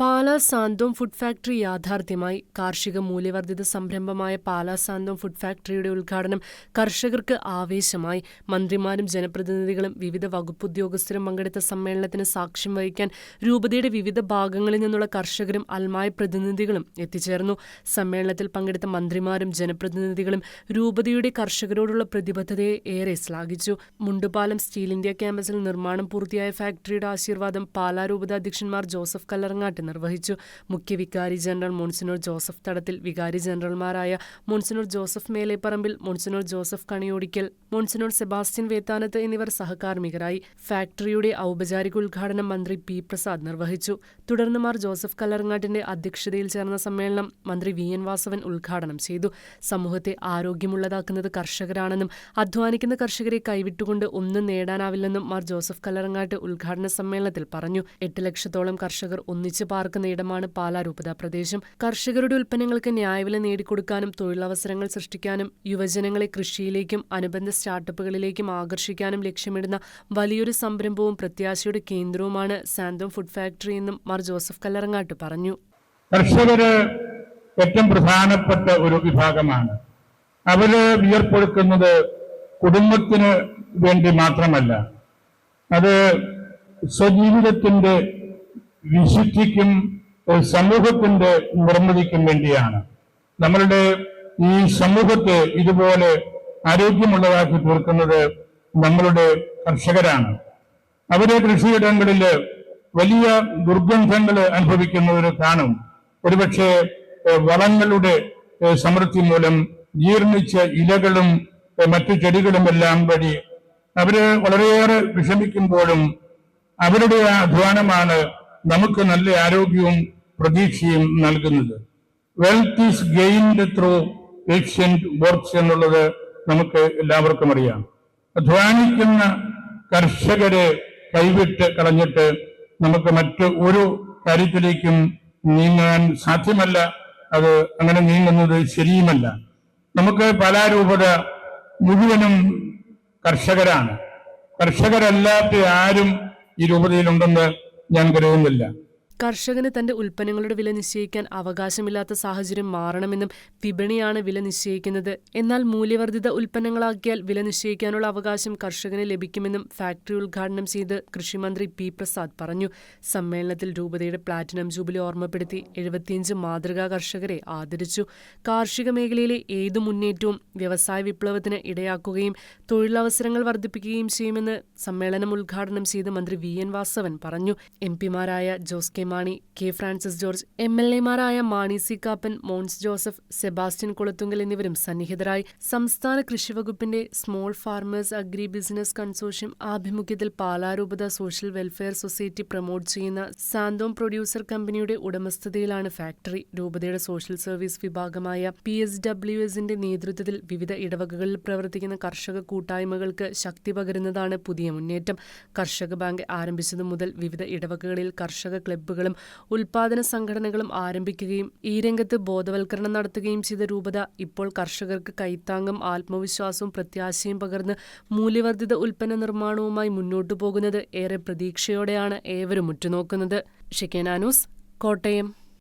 Pala Santhome food factory യാഥാർത്ഥ്യമായി. കാർഷിക മൂല്യവർദ്ധിത സംരംഭമായ പാലാ സാന്തോം ഫുഡ് ഫാക്ടറിയുടെ ഉദ്ഘാടനം കർഷകർക്ക് ആവേശമായി. മന്ത്രിമാരും ജനപ്രതിനിധികളും വിവിധ വകുപ്പുദ്യോഗസ്ഥരും പങ്കെടുത്ത സമ്മേളനത്തിന് സാക്ഷ്യം വഹിക്കാൻ രൂപതയുടെ വിവിധ ഭാഗങ്ങളിൽ നിന്നുള്ള കർഷകരും അൽമായ പ്രതിനിധികളും എത്തിച്ചേർന്നു. സമ്മേളനത്തിൽ പങ്കെടുത്ത മന്ത്രിമാരും ജനപ്രതിനിധികളും രൂപതയുടെ കർഷകരോടുള്ള പ്രതിബദ്ധതയെ ഏറെ ശ്ലാഘിച്ചു. മുണ്ടുപാലം സ്റ്റീൽ ഇന്ത്യ ക്യാമ്പസിൽ നിർമ്മാണം പൂർത്തിയായ ഫാക്ടറിയുടെ ആശീർവാദം പാലാ രൂപത അധ്യക്ഷന്മാർ ജോസഫ് കല്ലറങ്ങാട്ട് നിർവഹിച്ചു. മുഖ്യ വികാരി ജനറൽ മോൺസിനോർ ജോസഫ് തടത്തിൽ, വികാരി ജനറൽമാരായ monsignor Joseph Meleparambil, monsignor Joseph Kaniyodickal, monsignor Sebastian Vethanath എന്നിവർ സഹകാർമ്മികരായി. ഫാക്ടറിയുടെ ഔപചാരിക ഉദ്ഘാടനം മന്ത്രി പി പ്രസാദ് നിർവഹിച്ചു. തുടർന്ന് മാർ ജോസഫ് കല്ലറങ്ങാട്ടിന്റെ അധ്യക്ഷതയിൽ ചേർന്ന സമ്മേളനം മന്ത്രി വി എൻ വാസവൻ ഉദ്ഘാടനം ചെയ്തു. സമൂഹത്തെ ആരോഗ്യമുള്ളതാക്കുന്നത് കർഷകരാണെന്നും അധ്വാനിക്കുന്ന കർഷകരെ കൈവിട്ടുകൊണ്ട് ഒന്നും നേടാനാവില്ലെന്നും മാർ ജോസഫ് കല്ലറങ്ങാട്ട് ഉദ്ഘാടന സമ്മേളനത്തിൽ പറഞ്ഞു. 8 ലക്ഷത്തോളം കർഷകർ ഒന്നിച്ച് പാർക്കുന്ന ഇടമാണ് പാലാ രൂപത പ്രദേശം. കർഷകരുടെ ഉൽപ്പന്നങ്ങൾക്ക് ന്യായവില നേടിക്കൊടുക്കാനും തൊഴിലവസരങ്ങൾ സൃഷ്ടിക്കാനും യുവജനങ്ങളെ കൃഷിയിലേക്കും അനുബന്ധ സ്റ്റാർട്ടപ്പുകളിലേക്കും ആകർഷിക്കാനും ലക്ഷ്യമിടുന്ന വലിയൊരു സംരംഭവും പ്രത്യാശയുടെ കേന്ദ്രവുമാണ് സാന്തോം ഫുഡ് ഫാക്ടറി എന്നും മാർ ജോസഫ് കല്ലറങ്ങാട്ട് പറഞ്ഞു. കർഷകര് ഏറ്റവും പ്രധാനപ്പെട്ട ഒരു വിഭാഗമാണ്. അവര് വിയർപ്പൊഴുക്കുന്നത് കുടുംബത്തിന് വേണ്ടി മാത്രമല്ല, അത് സ്വജീവിതത്തിന്റെ വിശുദ്ധിക്കും സമൂഹത്തിന്റെ നിർമ്മിതിക്കും വേണ്ടിയാണ്. നമ്മളുടെ ഈ സമൂഹത്തെ ഇതുപോലെ ആരോഗ്യമുള്ളതാക്കി തീർക്കുന്നത് നമ്മളുടെ കർഷകരാണ്. അവരെ കൃഷിയിടങ്ങളിൽ വലിയ ദുർഗന്ധങ്ങൾ അനുഭവിക്കുന്നവർ കാണും. ഒരുപക്ഷെ വളങ്ങളുടെ സമൃദ്ധി മൂലം ജീർണിച്ച ഇലകളും മറ്റു ചെടികളുമെല്ലാം വഴി അവര് വളരെയേറെ വിഷമിക്കുമ്പോഴും അവരുടെ അധ്വാനമാണ് നമുക്ക് നല്ല ആരോഗ്യവും പ്രതീക്ഷയും നൽകുന്നത്. Wealth is gained through patient works എന്നുള്ളത് നമുക്ക് എല്ലാവർക്കും അറിയാം. അധ്വാനിക്കുന്ന കർഷകരെ കൈവിട്ട് കളഞ്ഞിട്ട് നമുക്ക് മറ്റ് ഒരു കാര്യത്തിലേക്കും നീങ്ങാൻ സാധ്യമല്ല. അത് അങ്ങനെ നീങ്ങുന്നത് ശരിയുമല്ല. നമുക്ക് പാലാ രൂപത മുഴുവനും കർഷകരാണ്. കർഷകരല്ലാത്ത ആരും ഈ രൂപതയിലുണ്ടെന്ന് ഞാൻ കരുതുന്നില്ല. കർഷകന് തന്റെ ഉൽപ്പന്നങ്ങളുടെ വില നിശ്ചയിക്കാൻ അവകാശമില്ലാത്ത സാഹചര്യം മാറണമെന്നും വിപണിയാണ് വില നിശ്ചയിക്കുന്നത്. എന്നാൽ മൂല്യവർദ്ധിത ഉൽപ്പന്നങ്ങളാക്കിയാൽ വില നിശ്ചയിക്കാനുള്ള അവകാശം കർഷകന് ലഭിക്കുമെന്നും ഫാക്ടറി ഉദ്ഘാടനം ചെയ്ത് കൃഷിമന്ത്രി പി പ്രസാദ് പറഞ്ഞു. സമ്മേളനത്തിൽ രൂപതയുടെ പ്ലാറ്റിനം ജൂബിലി ഓർമ്മപ്പെടുത്തി 75 മാതൃകാ കർഷകരെ ആദരിച്ചു. കാർഷിക മേഖലയിലെ ഏതു മുന്നേറ്റവും വ്യവസായ വിപ്ലവത്തിന് ഇടയാക്കുകയും തൊഴിലവസരങ്ങൾ വർദ്ധിപ്പിക്കുകയും ചെയ്യുമെന്ന് സമ്മേളനം ഉദ്ഘാടനം ചെയ്ത് മന്ത്രി വി എൻ വാസവൻ പറഞ്ഞു. എംപിമാരായ Jose K Mani, K Francis George, MLA-മാരായ Mani C Kappan, Mons Joseph, Sebastian Kulathunkal എന്നിവരും സന്നിഹിതരായി. സംസ്ഥാന കൃഷിവകുപ്പിന്റെ small farmers agri business consortium ആഭിമുഖ്യത്തിൽ പാലാ രൂപത സോഷ്യൽ വെൽഫെയർ സൊസൈറ്റി പ്രൊമോട്ട് ചെയ്യുന്ന സാന്തോം പ്രൊഡ്യൂസർ കമ്പനിയുടെ ഉടമസ്ഥതയിലാണ് ഫാക്ടറി. രൂപതയുടെ സോഷ്യൽ സർവീസ് വിഭാഗമായ PSWS-ന്റെ നേതൃത്വത്തിൽ വിവിധ ഇടവകകളിൽ പ്രവർത്തിക്കുന്ന കർഷക കൂട്ടായ്മകൾക്ക് ശക്തി പകരുന്നതാണ് പുതിയ മുന്നേറ്റം. കർഷക ബാങ്ക് ആരംഭിച്ചതു മുതൽ വിവിധ ഇടവകകളിൽ കർഷക ക്ലബ്ബുകളും ഉൽപാദന സംഘടനകളും ആരംഭിക്കുകയും ഈ രംഗത്ത് ബോധവൽക്കരണം നടത്തുകയും ചെയ്ത രൂപത ഇപ്പോൾ കർഷകർക്ക് കൈത്താങ്ങും ആത്മവിശ്വാസവും പ്രത്യാശയും പകർന്ന് മൂല്യവർദ്ധിത ഉൽപ്പന്ന നിർമ്മാണവുമായി മുന്നോട്ടു പോകുന്നത് ഏറെ പ്രതീക്ഷയോടെയാണ് ഏവരും ഉറ്റുനോക്കുന്നത്. ഷിക്കേന ന്യൂസ്, കോട്ടയം.